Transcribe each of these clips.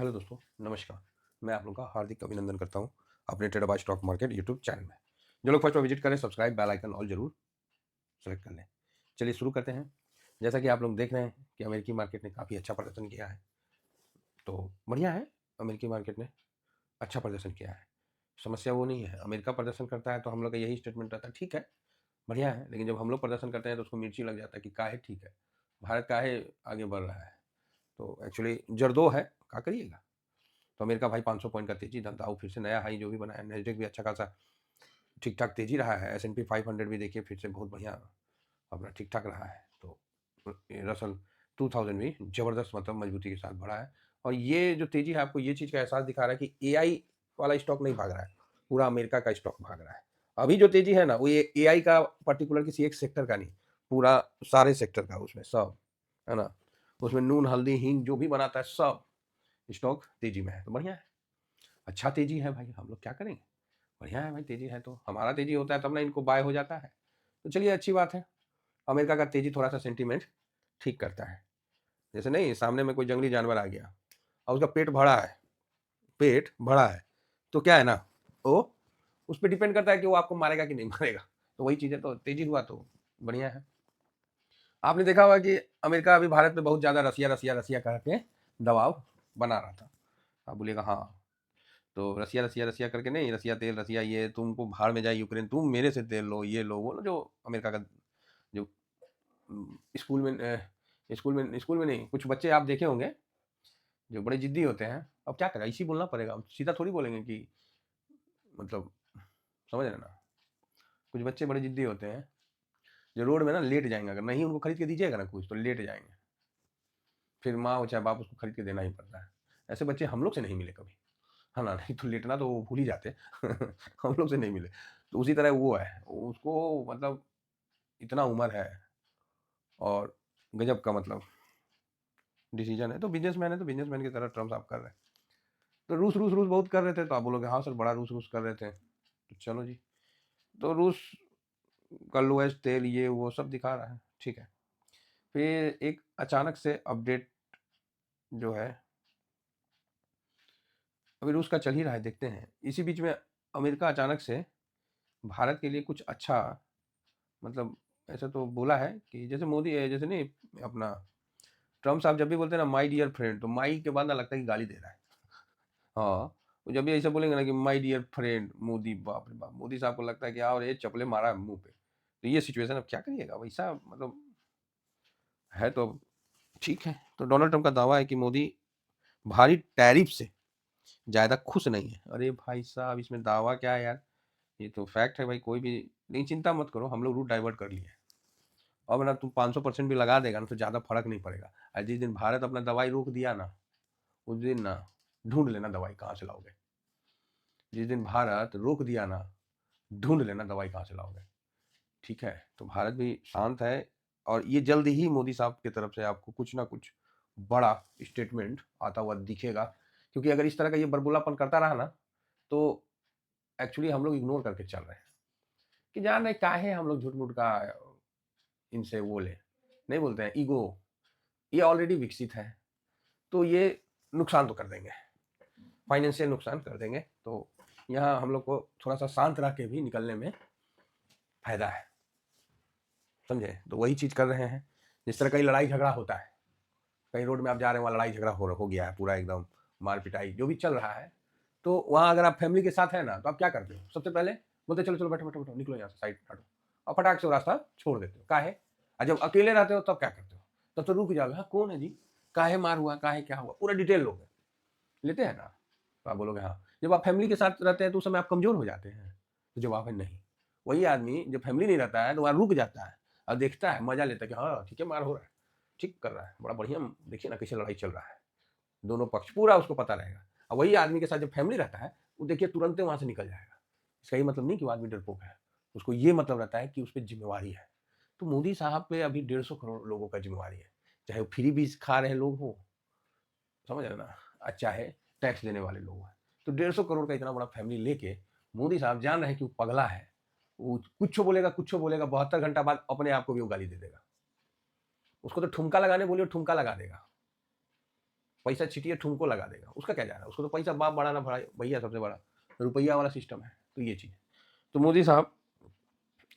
Hello दोस्तों, नमस्कार। मैं आप लोगों का हार्दिक अभिनंदन करता हूँ अपने trader by stock market YouTube channel में। जो लोग फर्स्ट बार विजिट करें, सब्सक्राइब बेल आइकन ऑल जरूर सेलेक्ट कर लें। चलिए शुरू करते हैं। जैसा कि आप लोग देख रहे हैं कि अमेरिकी मार्केट ने काफ़ी अच्छा प्रदर्शन किया है, तो बढ़िया है। अमेरिकी मार्केट ने अच्छा प्रदर्शन किया है, समस्या वो नहीं है। अमेरिका प्रदर्शन करता है तो हम लोग का यही स्टेटमेंट रहता है, ठीक है, बढ़िया है। लेकिन जब हम लोग प्रदर्शन करते हैं तो उसको मिर्ची लग जाता है कि काहे ठीक है, भारत काहे आगे बढ़ रहा है। तो एक्चुअली जरदो है, क्या करिएगा। तो अमेरिका भाई 500 पॉइंट का तेजी, दाऊ फिर से नया हाई जो भी बना है। नेस्डेक भी अच्छा खासा ठीक ठाक तेजी रहा है। S&P 500 भी देखिए फिर से बहुत बढ़िया अपना ठीक ठाक रहा है। तो रसल 2000 भी जबरदस्त मतलब मजबूती के साथ बढ़ा है। और ये जो तेजी है आपको ये चीज़ का एहसास दिखा रहा है कि AI वाला स्टॉक नहीं भाग रहा है, पूरा अमेरिका का स्टॉक भाग रहा है। अभी जो तेजी है ना वो ये AI का पर्टिकुलर किसी एक सेक्टर का नहीं, पूरा सारे सेक्टर का उसमें सब है ना। उसमें नून हल्दी हींग जो भी बनाता है सब स्टॉक तेजी में है, तो बढ़िया है। अच्छा तेजी है भाई, हम लोग क्या करेंगे। बढ़िया है भाई, तेजी है तो हमारा तेजी होता है तब ना इनको बाय हो जाता है। तो चलिए अच्छी बात है। अमेरिका का तेजी थोड़ा सा सेंटीमेंट ठीक करता है। जैसे नहीं, सामने में कोई जंगली जानवर आ गया और उसका पेट भरा है तो क्या है ना, वो उस पर डिपेंड करता है कि वो आपको मारेगा कि नहीं मारेगा। तो वही चीज़ है, तो तेजी हुआ तो बढ़िया है। आपने देखा होगा कि अमेरिका अभी भारत में बहुत ज़्यादा रसिया रसिया रसिया करके दबाव बना रहा था। आप बोलिएगा हाँ, तो रसिया रसिया रसिया करके नहीं, रसिया तेल रसिया ये तुमको भाड़ में जाए यूक्रेन, तुम मेरे से तेल लो ये लो वो ना, जो अमेरिका का जो स्कूल में नहीं, कुछ बच्चे आप देखे होंगे जो बड़े जिद्दी होते हैं। अब क्या करें, इसी बोलना पड़ेगा, हम सीधा थोड़ी बोलेंगे कि मतलब, समझ रहे ना। कुछ बच्चे बड़े जिद्दी होते हैं जो रोड में ना लेट जाएंगे, अगर नहीं उनको खरीद के दीजिएगा ना कुछ तो लेट जाएंगे। फिर माँ हो चाहे बाप उसको खरीद के देना ही पड़ता है। ऐसे बच्चे हम लोग से नहीं मिले कभी, है ना। नहीं तो लेटना तो वो भूल ही जाते हम लोग से नहीं मिले। तो उसी तरह वो है, उसको मतलब इतना उम्र है और गजब का मतलब डिसीजन है। तो बिजनेसमैन है तो बिजनेसमैन की तरह टर्म्स आप कर रहे हैं। तो रूस रूस रूस बहुत कर रहे थे, तो आप बोलोगे हाँ सर बड़ा रूस रूस कर रहे थे, तो चलो जी। तो रूस का लोएस्ट तेल ये वो सब दिखा रहा है, ठीक है। फिर एक अचानक से अपडेट जो है, अभी रूस का चल ही रहा है, देखते हैं। इसी बीच में अमेरिका अचानक से भारत के लिए कुछ अच्छा मतलब ऐसा तो बोला है कि जैसे मोदी जैसे नहीं अपना ट्रम्प साहब जब भी बोलते हैं ना माय डियर फ्रेंड, तो माई के बाद ना लगता है कि गाली दे रहा है। हाँ, वो जब भी ऐसा बोलेंगे ना कि माय डियर फ्रेंड मोदी, बाप रे बाप, मोदी साहब को लगता है कि और ये चपले मारा है मुंह पे। तो ये सिचुएशन, अब क्या करिएगा वैसा मतलब है तो ठीक है। तो डोनाल्ड ट्रम्प का दावा है कि मोदी भारी टैरिफ से ज़्यादा खुश नहीं है। अरे भाई साहब, इसमें दावा क्या है यार, ये तो फैक्ट है भाई। कोई भी नहीं, चिंता मत करो, हम लोग रूट डाइवर्ट कर लिए। अब ना तुम 500% भी लगा देगा ना तो ज़्यादा फर्क नहीं पड़ेगा। और जिस दिन भारत अपना दवाई रोक दिया ना, उस दिन ना ढूंढ लेना दवाई कहाँ से लाओगे। जिस दिन भारत रोक दिया ना, ढूंढ लेना दवाई कहाँ से लाओगे। ठीक है, तो भारत भी शांत है और ये जल्द ही मोदी साहब की तरफ से आपको कुछ ना कुछ बड़ा स्टेटमेंट आता हुआ दिखेगा। क्योंकि अगर इस तरह का ये बरबुलापन करता रहा ना, तो एक्चुअली हम लोग इग्नोर करके चल रहे हैं कि जान रहे काहे हम लोग झूठ मूठ का इनसे वो ले, नहीं बोलते हैं ईगो, ये ऑलरेडी विकसित है। तो ये नुकसान तो कर देंगे, फाइनेंशियल नुकसान कर देंगे। तो यहाँ हम लोग को थोड़ा सा शांत रह के भी निकलने में फायदा है, समझे। तो वही चीज़ कर रहे हैं। जिस तरह कहीं लड़ाई झगड़ा होता है, कहीं रोड में आप जा रहे हैं, वहाँ लड़ाई झगड़ा हो गया है पूरा एकदम, मार पिटाई जो भी चल रहा है, तो वहाँ अगर आप फैमिली के साथ है ना, तो आप क्या करते हो, सबसे पहले बोलते चलो चलो बैठो बैठो बैठो, निकलो यहाँ से साइड हटो, और फटाक से वो रास्ता छोड़ देते हो, काहे। और जब अकेले रहते हो तब क्या करते हो, तब तो रुक जाओगे, हाँ कौन है जी, काहे मार हुआ, काहे क्या हुआ, पूरा डिटेल लोगे, लेते हैं ना। तो आप बोलोगे हाँ। जब आप फैमिली के साथ रहते हैं तो उस समय आप कमजोर हो जाते हैं, तो जवाब है नहीं। वही आदमी जब फैमिली नहीं रहता है तो वहाँ रुक जाता है और देखता है, मजा लेता है कि हाँ ठीक है मार हो रहा है, ठीक कर रहा है, बड़ा बढ़िया, देखिए ना कैसे लड़ाई चल रहा है, दोनों पक्ष पूरा उसको पता रहेगा। और वही आदमी के साथ जब फैमिली रहता है, वो देखिए तुरंत वहां से निकल जाएगा। इसका ये मतलब नहीं कि वो आदमी डरपोक है, उसको ये मतलब रहता है कि उस पर जिम्मेवारी है। तो मोदी साहब पे अभी 150 करोड़ लोगों का जिम्मेवारी है, चाहे वो फ्री बीज खा रहे लोग हो, समझ रहे ना, चाहे टैक्स देने वाले लोग हैं। तो 150 करोड़ का इतना बड़ा फैमिली लेके मोदी साहब जान रहे हैं कि वो पगला है, वो कुछ बोलेगा 72 घंटा बाद अपने आप को भी वो गाली दे देगा। उसको तो ठुमका लगाने बोलिए, ठुमका लगा देगा। पैसा छिटिए ठुमको लगा देगा, उसका क्या जा रहा है, उसको तो पैसा बाप बड़ा ना भाई भैया सबसे बड़ा, रुपया वाला सिस्टम है। तो ये चीज़, तो मोदी साहब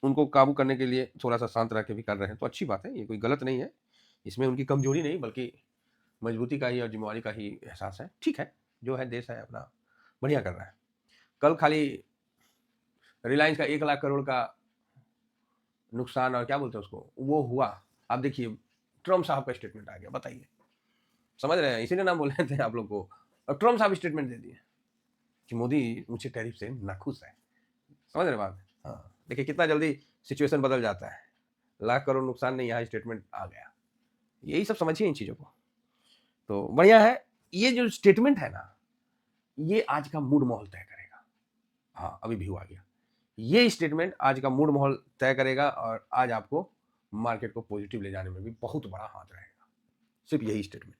उनको काबू करने के लिए थोड़ा सा शांत रह के भी कर रहे हैं, तो अच्छी बात है, ये कोई गलत नहीं है, इसमें उनकी कमजोरी नहीं बल्कि मजबूती का ही और जिम्मेवारी का ही एहसास है। ठीक है, जो है देश है अपना बढ़िया कर रहा है। कल खाली रिलायंस का 1 लाख करोड़ का नुकसान और क्या बोलते हैं उसको वो हुआ। आप देखिए ट्रम्प साहब का स्टेटमेंट आ गया, बताइए, समझ रहे हैं, इसीलिए नाम बोल रहे थे आप लोग को। और ट्रम्प साहब स्टेटमेंट दे दिए कि मोदी मुझे टैरिफ से नाखुश है, समझ रहे बात। हाँ, देखिए कितना जल्दी सिचुएशन बदल जाता है, लाख करोड़ नुकसान नहीं, यहाँ स्टेटमेंट आ गया। यही सब समझिए इन चीज़ों को, तो बढ़िया है। ये जो स्टेटमेंट है ना, ये आज का मूड माहौल तय करेगा। हाँ, अभी व्यू आ गया, ये स्टेटमेंट आज का मूड माहौल तय करेगा और आज आपको मार्केट को पॉजिटिव ले जाने में भी बहुत बड़ा हाथ रहेगा, सिर्फ यही स्टेटमेंट।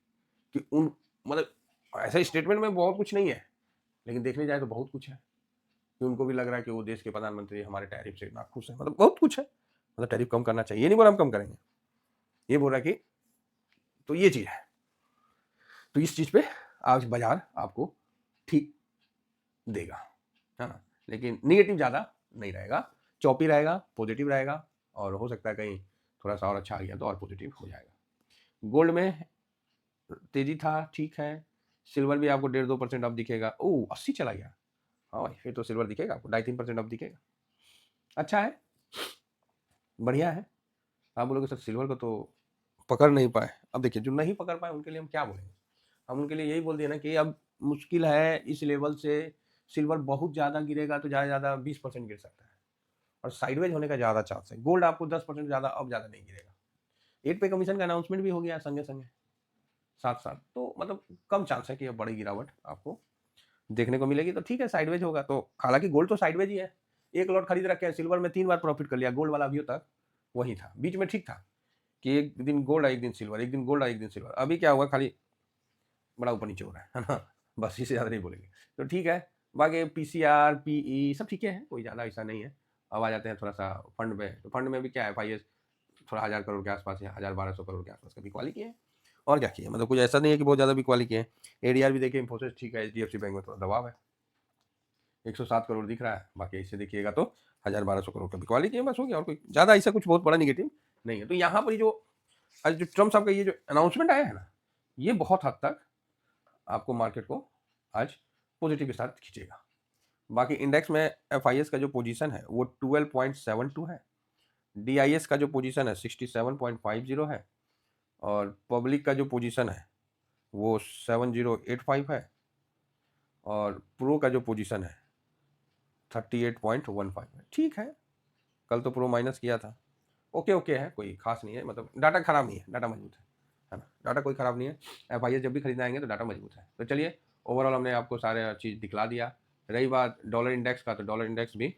कि उन मतलब ऐसा स्टेटमेंट में बहुत कुछ नहीं है, लेकिन देखने जाए तो बहुत कुछ है कि उनको भी लग रहा है कि वो देश के प्रधानमंत्री हमारे टैरिफ से नाखुश है, मतलब बहुत कुछ है, मतलब टैरिफ कम करना चाहिए, ये नहीं बोला हम कम करेंगे, ये बोल रहा है कि, तो ये चीज़ है। तो इस चीज़ पे आज बाजार आपको ठीक देगा, है ना, लेकिन निगेटिव ज़्यादा नहीं रहेगा, चौपी रहेगा, पॉजिटिव रहेगा, और हो सकता है कहीं थोड़ा सा और अच्छा आ गया तो और पॉजिटिव हो जाएगा। गोल्ड में तेजी था, ठीक है, सिल्वर भी आपको 1.5-2% अप दिखेगा। ओह 80 चला गया, हाँ भाई, फिर तो सिल्वर दिखेगा आपको 2.5-3% अप दिखेगा, अच्छा है, बढ़िया है। आप बोलोगे सर सिल्वर को तो पकड़ नहीं पाए, अब देखिए जो नहीं पकड़ पाए उनके लिए हम क्या बोलेंगे, हम उनके लिए यही बोल दिए ना कि अब मुश्किल है, इस लेवल से सिल्वर बहुत ज़्यादा गिरेगा तो ज़्यादा ज़्यादा 20% गिर सकता है, और साइडवेज होने का ज़्यादा चांस है। गोल्ड आपको 10% ज़्यादा अब ज़्यादा नहीं गिरेगा, 8 पे कमीशन का अनाउंसमेंट भी हो गया संगे संगे साथ साथ, तो मतलब कम चांस है कि अब बड़ी गिरावट आपको देखने को मिलेगी। तो ठीक है, साइडवेज होगा तो, हालांकि गोल्ड तो साइडवेज ही है, एक लॉट खरीद रखे हैं, सिल्वर में 3 बार प्रॉफिट कर लिया, गोल्ड वाला अभी तक वही था, बीच में ठीक था कि एक दिन गोल्ड एक दिन सिल्वर, एक दिन गोल्ड एक दिन सिल्वर, अभी क्या हुआ, खाली बड़ा ऊपर नीचे हो रहा है ना, बस इससे ज़्यादा नहीं बोलेंगे। तो ठीक है, बाकी पीसीआर पीई सब ठीक है, कोई ज़्यादा ऐसा नहीं है। अब आ जाते हैं थोड़ा सा फंड में, तो फंड में भी क्या है, FIS थोड़ा 1000 करोड़ के आसपास है, 1200 करोड़ के आसपास का बिकवाली की है, और क्या किया, मतलब कुछ ऐसा नहीं है कि बहुत ज़्यादा बिकवाली की है। ADR भी देखिए, इंफोसिस ठीक है, HDFC बैंक में थोड़ा दबाव है, 107 करोड़ दिख रहा है, बाकी ऐसे देखिएगा तो 1200 करोड़ का बिकवाली की है, बस हो गया, और कोई ज़्यादा ऐसा कुछ बहुत बड़ा निगेटिव नहीं है। तो यहाँ पर जो आज जो ट्रम्प साहब का ये जो अनाउंसमेंट आया है ना, ये बहुत हद तक आपको मार्केट को आज पॉजिटिव के साथ खींचेगा। बाकी इंडेक्स में FIS का जो पोजीशन है वो 12.72 है, DIS का जो पोजीशन है 67.50 है, और पब्लिक का जो पोजीशन है वो 7085 है, और प्रो का जो पोजीशन है 38.15 है। ठीक है, कल तो प्रो माइनस किया था, ओके ओके है, कोई खास नहीं है, मतलब डाटा खराब नहीं है, डाटा मजबूत है ना, डाटा कोई खराब नहीं है। FIS जब भी खरीदना आएंगे तो डाटा मजबूत है। तो चलिए, ओवरऑल हमने आपको सारे चीज़ दिखला दिया। रही बात डॉलर इंडेक्स का, तो डॉलर इंडेक्स भी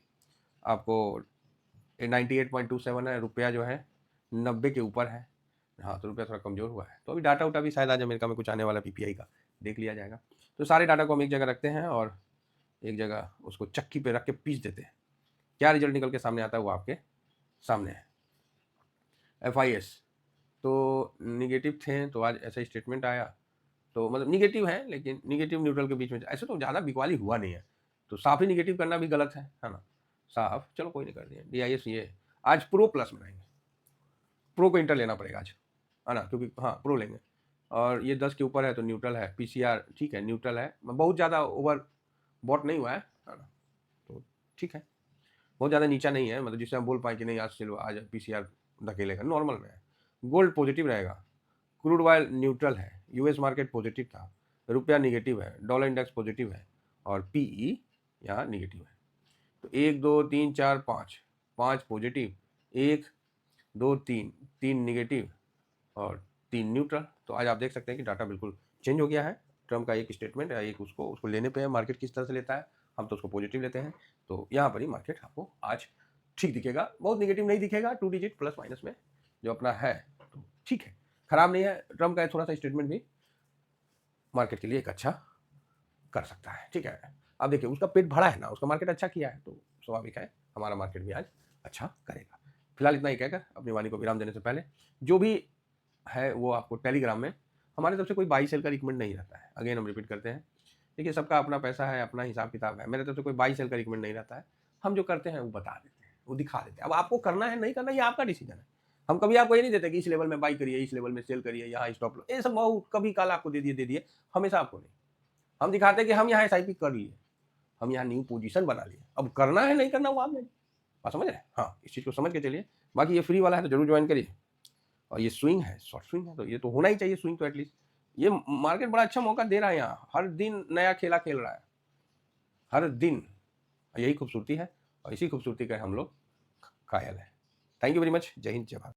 आपको 98.27 है, रुपया जो है 90 के ऊपर है, हाँ, तो रुपया थोड़ा कमज़ोर हुआ है। तो अभी डाटा उटा भी शायद आज अमेरिका में कुछ आने वाला PPI का, देख लिया जाएगा। तो सारे डाटा को हम एक जगह रखते हैं और एक जगह उसको चक्की पे रख के पीस देते हैं, क्या रिजल्ट निकल के सामने आता है वो आपके सामने है। FIS तो निगेटिव थे, तो आज ऐसा स्टेटमेंट आया, तो मतलब निगेटिव है, लेकिन निगेटिव न्यूट्रल के बीच में, ऐसे तो ज़्यादा बिकवाली हुआ नहीं है, तो साफ ही निगेटिव करना भी गलत है ना, साफ, चलो कोई नहीं, कर दिया। DIS ये आज प्रो प्लस में रहेंगे, प्रो को इंटर लेना पड़ेगा आज, है ना, क्योंकि हाँ प्रो लेंगे, और ये 10 के ऊपर है तो न्यूट्रल है, PCR ठीक है, न्यूट्रल है, बहुत ज़्यादा ओवर बॉट नहीं हुआ है ना, तो ठीक है, बहुत ज़्यादा नीचा नहीं है, मतलब जिससे हम बोल पाए कि नहीं आज चलो आज PCR धकेलेगा, नॉर्मल में है। गोल्ड पॉजिटिव रहेगा, क्रूड ऑयल न्यूट्रल है, US मार्केट पॉजिटिव था, रुपया निगेटिव है, डॉलर इंडेक्स पॉजिटिव है, और PE यहाँ निगेटिव है। तो 1 2 3 4 5 5 पॉजिटिव, 1 2 3 3 निगेटिव, और 3 न्यूट्रल। तो आज आप देख सकते हैं कि डाटा बिल्कुल चेंज हो गया है। ट्रम्प का एक स्टेटमेंट है, एक उसको लेने पे है, मार्केट किस तरह से लेता है, हम तो उसको पॉजिटिव लेते हैं। तो यहाँ पर ही मार्केट आपको आज ठीक दिखेगा, बहुत निगेटिव नहीं दिखेगा, 2 डिजिट प्लस माइनस में जो अपना है, तो ठीक है, खराब नहीं है। ट्रम्प का थोड़ा सा स्टेटमेंट भी मार्केट के लिए एक अच्छा कर सकता है, ठीक है। अब देखिए उसका पेट भरा है ना, उसका मार्केट अच्छा किया है, तो स्वाभाविक है हमारा मार्केट भी आज अच्छा करेगा। फिलहाल इतना ही कहकर अपनी वाणी को विराम देने से पहले, जो भी है वो आपको टेलीग्राम में हमारी तरफ से कोई बाई सेल का रिकमेंड नहीं रहता है। अगेन हम रिपीट करते हैं, देखिए सबका अपना पैसा है, अपना हिसाब किताब है। मेरे तरफ से कोई बाई सेल का रिकमेंड नहीं रहता है। हम जो करते हैं वो बता देते हैं, वो दिखा देते हैं। अब आपको करना है नहीं करना ये आपका डिसीजन है। हम कभी आपको ये नहीं देते कि इस लेवल में बाई करिए, इस लेवल में सेल करिए, यहाँ स्टॉप लो, ये सब बहुत कभी कल आपको दे दिए, हमेशा आपको नहीं। हम दिखाते हैं कि हम यहाँ एसआईपी कर लिए, हम यहाँ न्यू पोजीशन बना लिए। अब करना है नहीं करना वो आप नहीं, बात समझ रहे हैं? हाँ, इस चीज़ को समझ के चलिए। बाकी ये फ्री वाला है तो जरूर ज्वाइन करिए। और ये स्विंग है, शॉर्ट स्विंग है, तो ये तो होना ही चाहिए स्विंग तो एटलीस्ट। ये मार्केट बड़ा अच्छा मौका दे रहा है, यहाँ हर दिन नया खेला खेल रहा है, हर दिन। यही खूबसूरती है और इसी खूबसूरती का हम लोग कायल हैं। Thank you very much. जय हिंद, जय भारत।